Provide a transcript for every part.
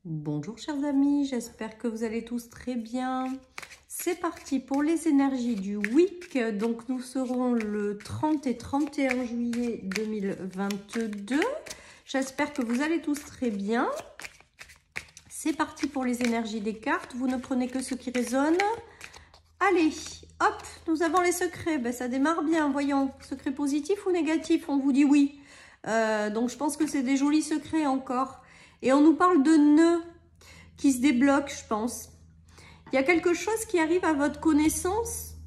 Bonjour chers amis, j'espère que vous allez tous très bien. C'est parti pour les énergies du week. Donc nous serons le 30 et 31 juillet 2022. J'espère que vous allez tous très bien. C'est parti pour les énergies des cartes. Vous ne prenez que ce qui résonne. Allez, hop, nous avons les secrets. Ben, ça démarre bien, voyons. Secret positif ou négatif? On vous dit oui. Donc je pense que c'est des jolis secrets encore. Et on nous parle de nœuds qui se débloquent, je pense. Il y a quelque chose qui arrive à votre connaissance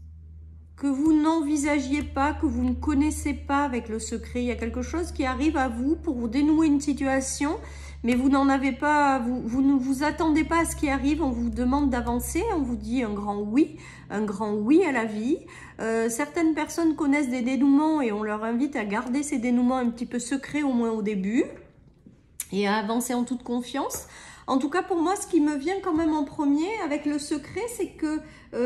que vous n'envisagiez pas, que vous ne connaissez pas avec le secret. Il y a quelque chose qui arrive à vous pour vous dénouer une situation, mais vous n'en avez pas, vous ne vous attendez pas à ce qui arrive. On vous demande d'avancer, on vous dit un grand oui à la vie. Certaines personnes connaissent des dénouements et on leur invite à garder ces dénouements un petit peu secrets, au moins au début, et à avancer en toute confiance. En tout cas, pour moi, ce qui me vient quand même en premier avec le secret, c'est que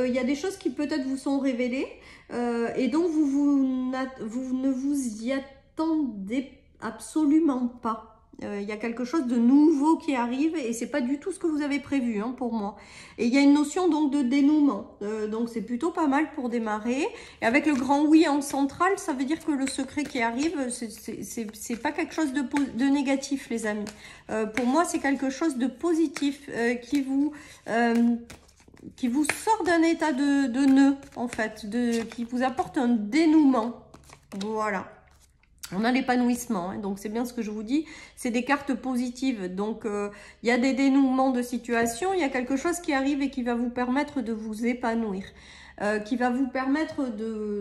y a des choses qui peut-être vous sont révélées et donc vous ne vous y attendez absolument pas. Il y a quelque chose de nouveau qui arrive et c'est pas du tout ce que vous avez prévu hein, pour moi. Et il y a une notion donc de dénouement, donc c'est plutôt pas mal pour démarrer. Et avec le grand oui en centrale, ça veut dire que le secret qui arrive, c'est pas quelque chose de négatif, les amis. Pour moi, c'est quelque chose de positif qui vous sort d'un état de nœud, en fait, qui vous apporte un dénouement. Voilà. On a l'épanouissement, hein, donc c'est bien ce que je vous dis, c'est des cartes positives, donc il y a des dénouements de situation, il y a quelque chose qui arrive et qui va vous permettre de vous épanouir, qui va vous permettre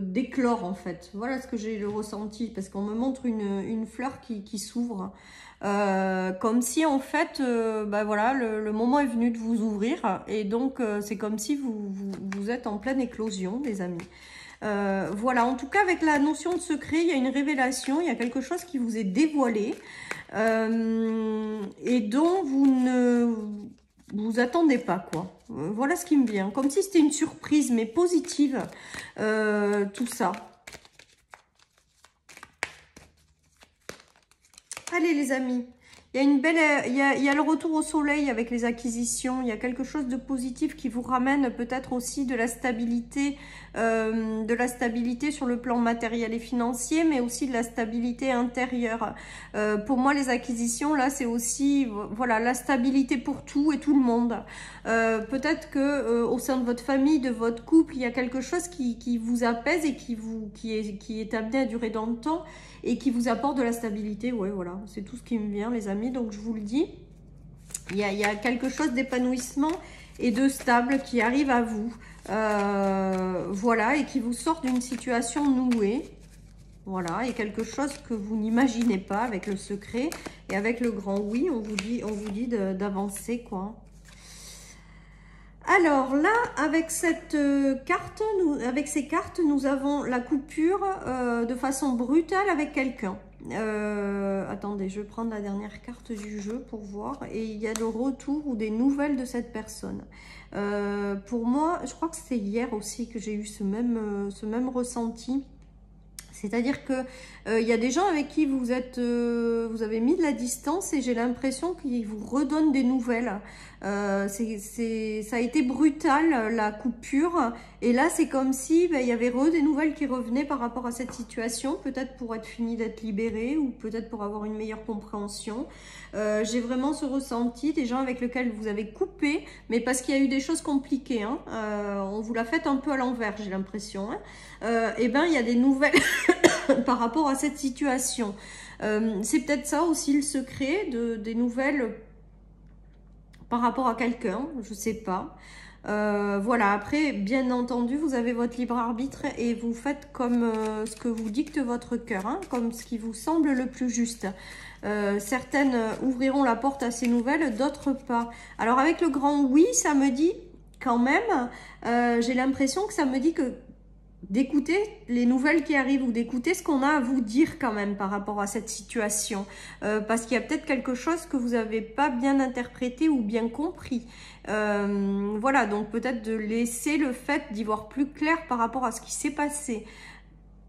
d'éclore en fait. Voilà ce que j'ai le ressenti, parce qu'on me montre une fleur qui s'ouvre, comme si en fait, bah voilà, le moment est venu de vous ouvrir, et donc c'est comme si vous êtes en pleine éclosion, les amis. Voilà, en tout cas avec la notion de secret, il y a une révélation, il y a quelque chose qui vous est dévoilé et dont vous ne vous attendez pas, quoi. Voilà ce qui me vient, comme si c'était une surprise, mais positive, tout ça. Allez les amis, il y a une belle, il y a le retour au soleil avec les acquisitions. Il y a quelque chose de positif qui vous ramène peut-être aussi de la stabilité sur le plan matériel et financier, mais aussi de la stabilité intérieure. Pour moi, les acquisitions là, c'est aussi voilà la stabilité pour tout et tout le monde. Peut-être que au sein de votre famille, de votre couple, il y a quelque chose qui vous apaise et qui est amené à durer dans le temps et qui vous apporte de la stabilité. Ouais, voilà, c'est tout ce qui me vient, les amis. Donc, je vous le dis, il y a quelque chose d'épanouissement et de stable qui arrive à vous. Voilà, et qui vous sort d'une situation nouée. Voilà, et quelque chose que vous n'imaginez pas avec le secret. Et avec le grand oui, on vous dit d'avancer, quoi. Alors là, avec cette carte, avec ces cartes, nous avons la coupure de façon brutale avec quelqu'un. Attendez, je vais prendre la dernière carte du jeu pour voir. Et il y a le retour ou des nouvelles de cette personne. Pour moi, je crois que c'est hier aussi que j'ai eu ce même ressenti. C'est-à-dire que il y a des gens avec qui vous avez mis de la distance et j'ai l'impression qu'ils vous redonnent des nouvelles. Ça a été brutal la coupure et là c'est comme si il y avait des nouvelles qui revenaient par rapport à cette situation, peut-être pour être fini d'être libéré ou peut-être pour avoir une meilleure compréhension. J'ai vraiment ce ressenti des gens avec lesquels vous avez coupé, mais parce qu'il y a eu des choses compliquées. Hein. On vous l'a fait un peu à l'envers, j'ai l'impression. Hein. Et ben il y a des nouvelles par rapport à cette situation. C'est peut-être ça aussi le secret des nouvelles par rapport à quelqu'un, je sais pas. Voilà, après, bien entendu, vous avez votre libre arbitre et vous faites comme ce que vous dicte votre cœur, hein, comme ce qui vous semble le plus juste. Certaines ouvriront la porte à ces nouvelles, d'autres pas. Alors avec le grand oui, ça me dit quand même, j'ai l'impression que ça me dit que d'écouter les nouvelles qui arrivent ou d'écouter ce qu'on a à vous dire quand même par rapport à cette situation. Parce qu'il y a peut-être quelque chose que vous n'avez pas bien interprété ou bien compris. Voilà, donc peut-être de laisser le fait d'y voir plus clair par rapport à ce qui s'est passé.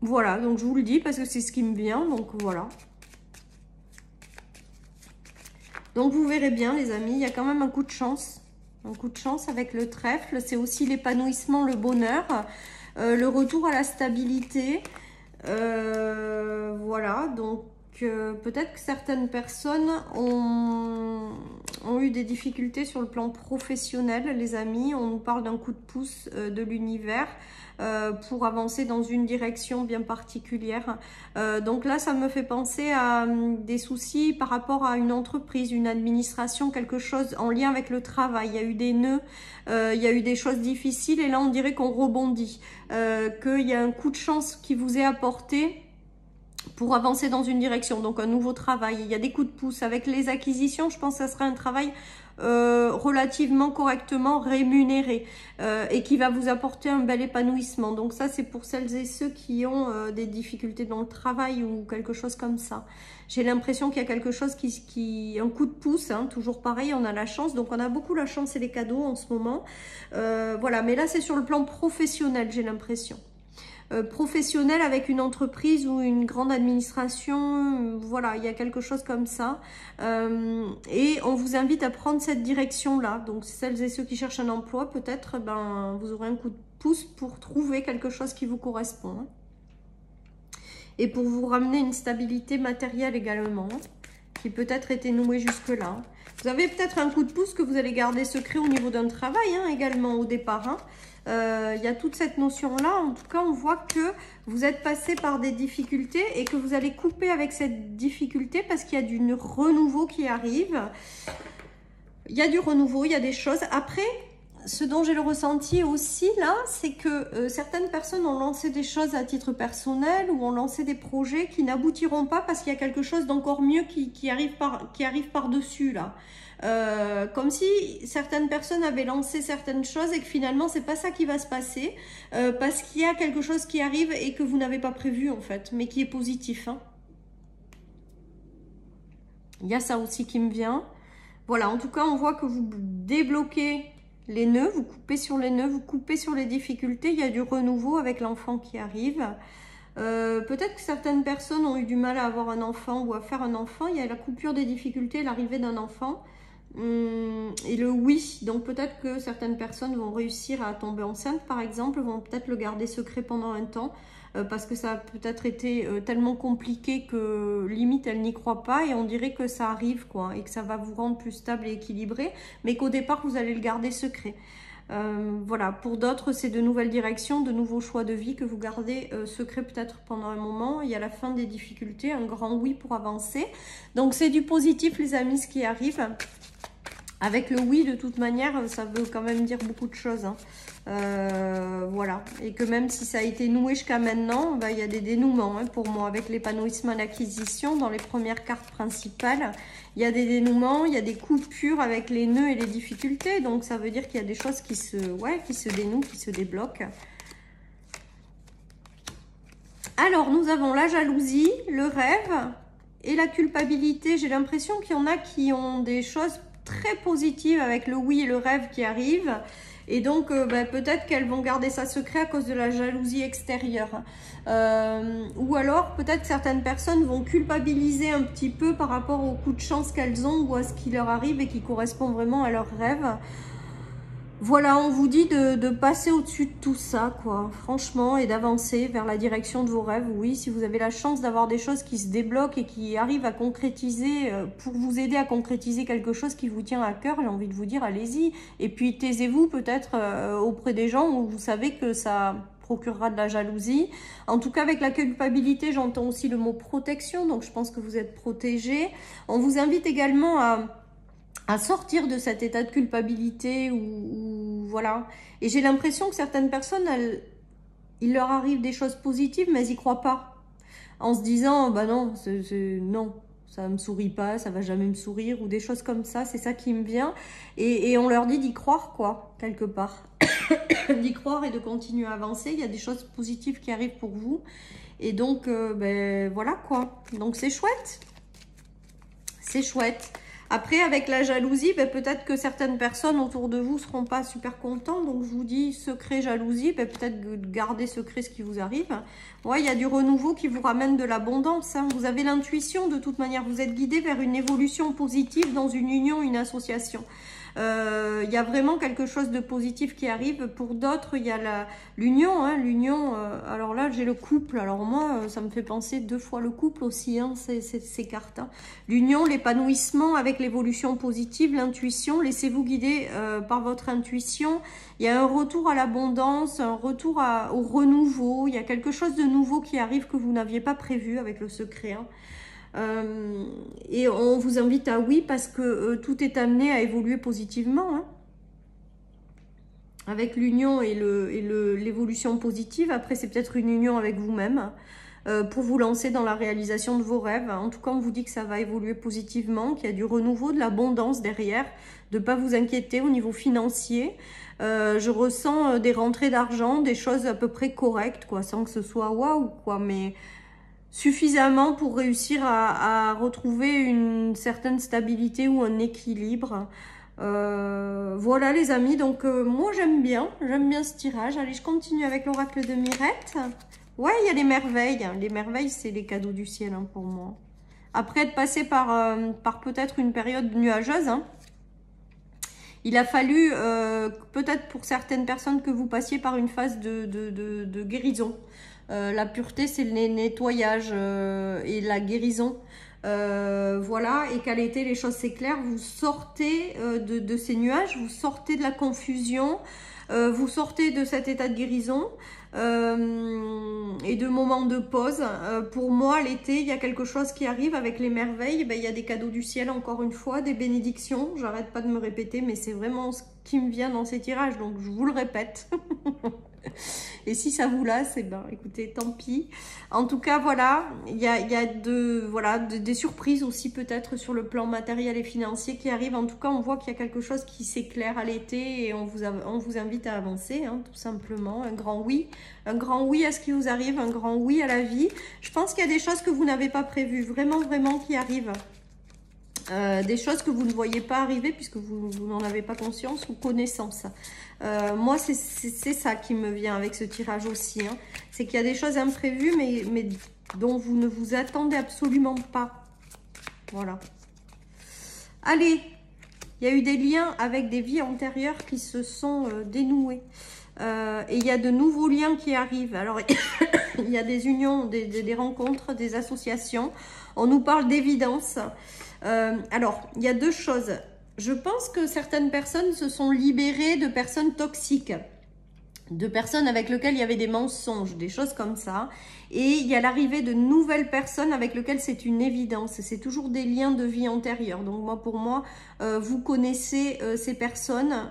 Voilà, donc je vous le dis parce que c'est ce qui me vient, donc voilà. Donc vous verrez bien les amis, il y a quand même un coup de chance. Un coup de chance avec le trèfle. C'est aussi l'épanouissement, le bonheur, le retour à la stabilité. Voilà, donc peut-être que certaines personnes ont eu des difficultés sur le plan professionnel, les amis. On nous parle d'un coup de pouce de l'univers pour avancer dans une direction bien particulière. Donc là, ça me fait penser à des soucis par rapport à une entreprise, une administration, quelque chose en lien avec le travail. Il y a eu des nœuds, il y a eu des choses difficiles et là, on dirait qu'on rebondit. Qu'il y a un coup de chance qui vous est apporté pour avancer dans une direction, donc un nouveau travail. Il y a des coups de pouce avec les acquisitions. Je pense que ça sera un travail relativement correctement rémunéré et qui va vous apporter un bel épanouissement. Donc ça, c'est pour celles et ceux qui ont des difficultés dans le travail ou quelque chose comme ça. J'ai l'impression qu'il y a quelque chose un coup de pouce, hein, toujours pareil, on a la chance. Donc on a beaucoup la chance et les cadeaux en ce moment. Voilà, mais là, c'est sur le plan professionnel, j'ai l'impression. Professionnel avec une entreprise ou une grande administration, voilà, il y a quelque chose comme ça. Et on vous invite à prendre cette direction-là. Donc, celles et ceux qui cherchent un emploi, peut-être, ben, vous aurez un coup de pouce pour trouver quelque chose qui vous correspond. Hein. Et pour vous ramener une stabilité matérielle également, qui peut-être était nouée jusque-là. Vous avez peut-être un coup de pouce que vous allez garder secret au niveau d'un travail, hein, également au départ. Hein. Il y a toute cette notion-là. En tout cas, on voit que vous êtes passé par des difficultés et que vous allez couper avec cette difficulté parce qu'il y a du renouveau qui arrive. Il y a du renouveau, il y a des choses. Après, ce dont j'ai le ressenti aussi là, c'est que certaines personnes ont lancé des choses à titre personnel ou ont lancé des projets qui n'aboutiront pas parce qu'il y a quelque chose d'encore mieux qui arrive par-dessus là. Comme si certaines personnes avaient lancé certaines choses et que finalement c'est pas ça qui va se passer parce qu'il y a quelque chose qui arrive et que vous n'avez pas prévu en fait, mais qui est positif. Hein. Il y a ça aussi qui me vient. Voilà, en tout cas on voit que vous débloquez les nœuds, vous coupez sur les nœuds, vous coupez sur les difficultés. Il y a du renouveau avec l'enfant qui arrive. Peut-être que certaines personnes ont eu du mal à avoir un enfant ou à faire un enfant. Il y a la coupure des difficultés, l'arrivée d'un enfant. Et le oui, donc peut-être que certaines personnes vont réussir à tomber enceinte par exemple, vont peut-être le garder secret pendant un temps parce que ça a peut-être été tellement compliqué que limite elle n'y croit pas et on dirait que ça arrive quoi et que ça va vous rendre plus stable et équilibré mais qu'au départ vous allez le garder secret. Voilà, pour d'autres c'est de nouvelles directions, de nouveaux choix de vie que vous gardez secret peut-être pendant un moment. Il y a la fin des difficultés, un grand oui pour avancer, donc c'est du positif les amis ce qui arrive. Avec le oui, de toute manière, ça veut quand même dire beaucoup de choses. Hein. Voilà. Et que même si ça a été noué jusqu'à maintenant, bah, il y a des dénouements hein, pour moi. Avec l'épanouissement et l'acquisition, dans les premières cartes principales, il y a des dénouements, il y a des coupures avec les nœuds et les difficultés. Donc, ça veut dire qu'il y a des choses qui se dénouent, qui se débloquent. Alors, nous avons la jalousie, le rêve et la culpabilité. J'ai l'impression qu'il y en a qui ont des choses très positive avec le oui et le rêve qui arrivent et donc peut-être qu'elles vont garder ça secret à cause de la jalousie extérieure ou alors peut-être certaines personnes vont culpabiliser un petit peu par rapport au coup de chance qu'elles ont ou à ce qui leur arrive et qui correspond vraiment à leurs rêves. Voilà, on vous dit de passer au-dessus de tout ça, quoi, franchement, et d'avancer vers la direction de vos rêves. Oui, si vous avez la chance d'avoir des choses qui se débloquent et qui arrivent à concrétiser, pour vous aider à concrétiser quelque chose qui vous tient à cœur, j'ai envie de vous dire, allez-y. Et puis, taisez-vous peut-être auprès des gens où vous savez que ça procurera de la jalousie. En tout cas, avec la culpabilité, j'entends aussi le mot protection, donc je pense que vous êtes protégés. On vous invite également à sortir de cet état de culpabilité ou voilà. Et j'ai l'impression que certaines personnes, il leur arrive des choses positives, mais elles n'y croient pas. En se disant, bah non, non, ça me sourit pas, ça va jamais me sourire, ou des choses comme ça, c'est ça qui me vient. Et on leur dit d'y croire, quoi, quelque part. D'y croire et de continuer à avancer. Il y a des choses positives qui arrivent pour vous. Et donc, voilà, quoi. Donc, c'est chouette. C'est chouette. Après, avec la jalousie, ben, peut-être que certaines personnes autour de vous seront pas super contents. Donc, je vous dis secret jalousie, ben, peut-être garder secret ce qui vous arrive. Ouais, il y a du renouveau qui vous ramène de l'abondance. Hein. Vous avez l'intuition, de toute manière. Vous êtes guidé vers une évolution positive dans une union, une association. Il y a vraiment quelque chose de positif qui arrive. Pour d'autres, il y a l'union. Hein, l'union. Alors là, j'ai le couple. Alors moi, ça me fait penser 2 fois le couple aussi. Hein, ces cartes. Hein. L'union, l'épanouissement avec l'évolution positive, l'intuition. Laissez-vous guider par votre intuition. Il y a un retour à l'abondance, un retour au renouveau. Il y a quelque chose de nouveau qui arrive que vous n'aviez pas prévu avec le secret. Hein. Et on vous invite à oui parce que tout est amené à évoluer positivement hein. Avec l'union et l'évolution positive. Après c'est peut-être une union avec vous-même pour vous lancer dans la réalisation de vos rêves. En tout cas on vous dit que ça va évoluer positivement, qu'il y a du renouveau, de l'abondance derrière, de ne pas vous inquiéter au niveau financier. Je ressens des rentrées d'argent, des choses à peu près correctes quoi, sans que ce soit waouh quoi, mais suffisamment pour réussir à retrouver une certaine stabilité ou un équilibre. Voilà les amis, donc moi j'aime bien ce tirage. Allez, je continue avec l'oracle de Mirette. Ouais, il y a les merveilles. Les merveilles, c'est les cadeaux du ciel hein, pour moi. Après être passé par peut-être une période nuageuse, hein, il a fallu, peut-être pour certaines personnes, que vous passiez par une phase de guérison. La pureté, c'est le nettoyage et la guérison. Voilà, et quelles étaient les choses, c'est clair. Vous sortez de ces nuages, vous sortez de la confusion, vous sortez de cet état de guérison et de moments de pause. Pour moi, l'été, il y a quelque chose qui arrive avec les merveilles. Ben, il y a des cadeaux du ciel, encore une fois, des bénédictions. J'arrête pas de me répéter, mais c'est vraiment ce qui me vient dans ces tirages, donc je vous le répète. Et si ça vous lasse, eh ben, écoutez, tant pis. En tout cas, voilà, il y a des surprises aussi peut-être sur le plan matériel et financier qui arrivent. En tout cas, on voit qu'il y a quelque chose qui s'éclaire à l'été et on vous invite à avancer, hein, tout simplement. Un grand oui à ce qui vous arrive, un grand oui à la vie. Je pense qu'il y a des choses que vous n'avez pas prévues, vraiment, vraiment qui arrivent. Des choses que vous ne voyez pas arriver puisque vous n'en avez pas conscience ou connaissance. Moi, c'est ça qui me vient avec ce tirage aussi. Hein. C'est qu'il y a des choses imprévues, mais dont vous ne vous attendez absolument pas. Voilà. Allez, il y a eu des liens avec des vies antérieures qui se sont dénoués. Et il y a de nouveaux liens qui arrivent. Alors, il y a des unions, des rencontres, des associations. On nous parle d'évidence. Alors, il y a 2 choses. Je pense que certaines personnes se sont libérées de personnes toxiques, de personnes avec lesquelles il y avait des mensonges, des choses comme ça. Et il y a l'arrivée de nouvelles personnes avec lesquelles c'est une évidence. C'est toujours des liens de vie antérieure. Donc pour moi, vous connaissez ces personnes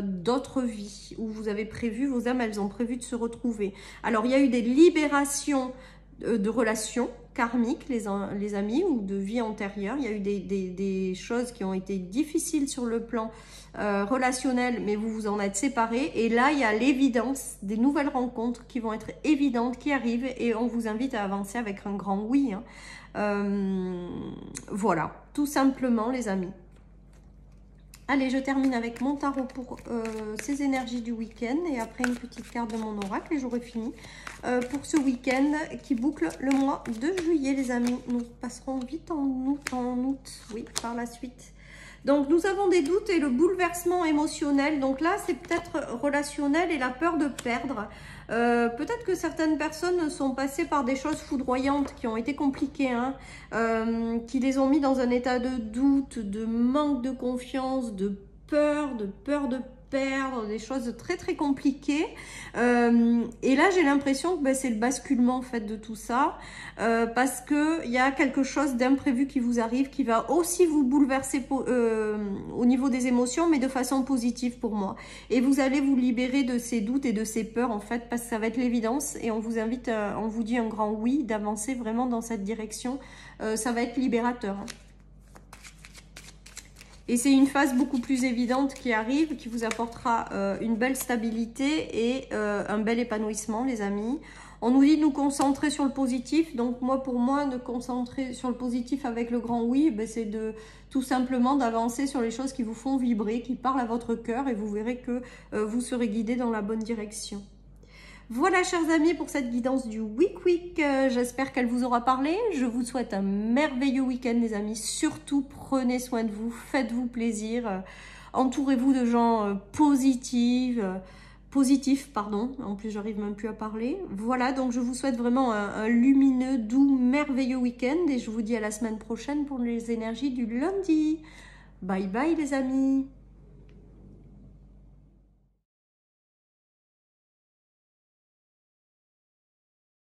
d'autres vies où vous avez prévu, vos âmes, elles ont prévu de se retrouver. Alors, il y a eu des libérations de relations karmiques, les amis, ou de vie antérieure. Il y a eu des choses qui ont été difficiles sur le plan relationnel, mais vous vous en êtes séparés. Et là, il y a l'évidence des nouvelles rencontres qui vont être évidentes, qui arrivent, et on vous invite à avancer avec un grand oui. Hein. Voilà, tout simplement, les amis. Allez, je termine avec mon tarot pour ces énergies du week-end et après une petite carte de mon oracle et j'aurai fini pour ce week-end qui boucle le mois de juillet, les amis. Nous passerons vite en août, oui, par la suite. Donc, nous avons des doutes et le bouleversement émotionnel. Donc là, c'est peut-être relationnel et la peur de perdre. Peut-être que certaines personnes sont passées par des choses foudroyantes qui ont été compliquées, hein, qui les ont mis dans un état de doute, de manque de confiance, de peur de perdre, des choses très très compliquées. Et là, j'ai l'impression que c'est le basculement en fait de tout ça, parce que il y a quelque chose d'imprévu qui vous arrive, qui va aussi vous bouleverser au niveau des émotions, mais de façon positive pour moi. Et vous allez vous libérer de ces doutes et de ces peurs en fait, parce que ça va être l'évidence. Et on vous invite, on vous dit un grand oui, d'avancer vraiment dans cette direction. Ça va être libérateur. Hein. Et c'est une phase beaucoup plus évidente qui arrive, qui vous apportera une belle stabilité et un bel épanouissement, les amis. On nous dit de nous concentrer sur le positif. Donc moi, pour moi, de concentrer sur le positif avec le grand oui, ben, c'est de tout simplement d'avancer sur les choses qui vous font vibrer, qui parlent à votre cœur, et vous verrez que vous serez guidé dans la bonne direction. Voilà, chers amis, pour cette guidance du Week Week. J'espère qu'elle vous aura parlé. Je vous souhaite un merveilleux week-end, les amis. Surtout, prenez soin de vous, faites-vous plaisir. Entourez-vous de gens positifs, pardon. En plus, j'arrive même plus à parler. Voilà, donc je vous souhaite vraiment un lumineux, doux, merveilleux week-end. Et je vous dis à la semaine prochaine pour les énergies du lundi. Bye bye, les amis.